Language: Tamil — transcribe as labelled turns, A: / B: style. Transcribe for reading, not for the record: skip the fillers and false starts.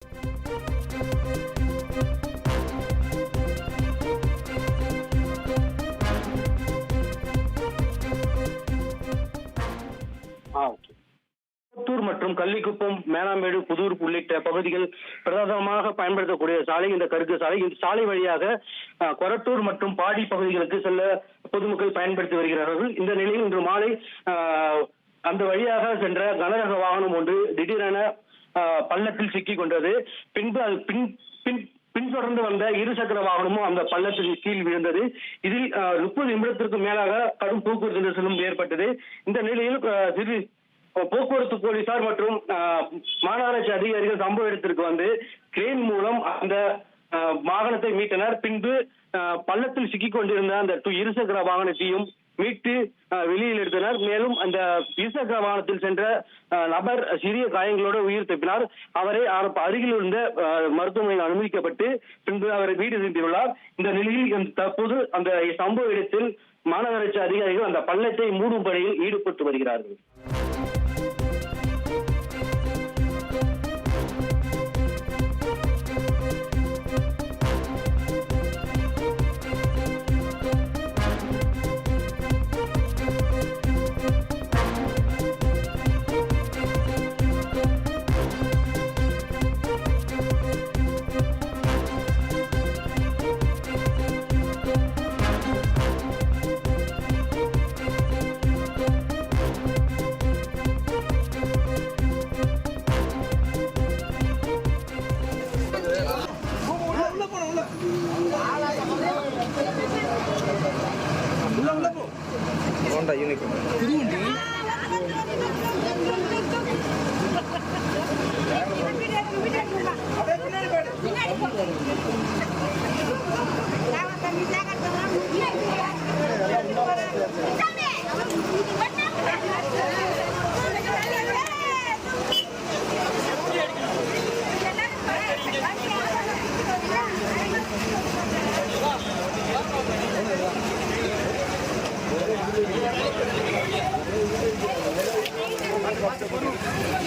A: கொரட்டூர் மற்றும் கள்ளிக்குப்பம், மேலாம்பேடு, புதூர் உள்ளிட்ட பகுதிகள் பிரதானமாக பயன்படுத்தக்கூடிய சாலை இந்த கருக்கு சாலை. இந்த சாலை வழியாக கொரட்டூர் மற்றும் பாடி பகுதிகளுக்கு செல்ல பொதுமக்கள் பயன்படுத்தி வருகிறார்கள். இந்த நிலையில் இன்று மாலை அந்த வழியாக சென்ற கனரக வாகனம் ஒன்று திடீரென பள்ளத்தில் சிக்கிக் கொண்டது. பின்பு அது பின்தொடர்ந்து வந்த இருசக்கர வாகனமும் அந்த பள்ளத்தில் கீழ் விழுந்தது. இதில் 30 நிமிடத்திற்கு மேலாக கடும் போக்குவரத்து நெரிசலும் ஏற்பட்டது. இந்த நிலையில் போக்குவரத்து போலீசார் மற்றும் மாநகராட்சி அதிகாரிகள் சம்பவ இடத்திற்கு வந்து கிரேன் மூலம் அந்த வாகனத்தை மீட்டனர். பின்பு பள்ளத்தில் சிக்கிக் கொண்டிருந்த அந்த இருசக்கர வாகனத்தையும் மீட்டு வெளியில் எடுத்தனர். மேலும் அந்த இருசக்கர வாகனத்தில் சென்ற நபர் சிறிய காயங்களோடு உயிர் தப்பினார். அவரை அருகில் இருந்த மருத்துவமனையில் அனுமதிக்கப்பட்டு பின்பு அவரை வீடு திரும்பியுள்ளார். இந்த நிலையில் தற்போது அந்த சம்பவ இடத்தில் மாநகராட்சி அதிகாரிகள் அந்த பள்ளத்தை மூடும் பணியில் ஈடுபட்டு வருகிறார்கள்.
B: Honda Unicorn.
C: Gracias.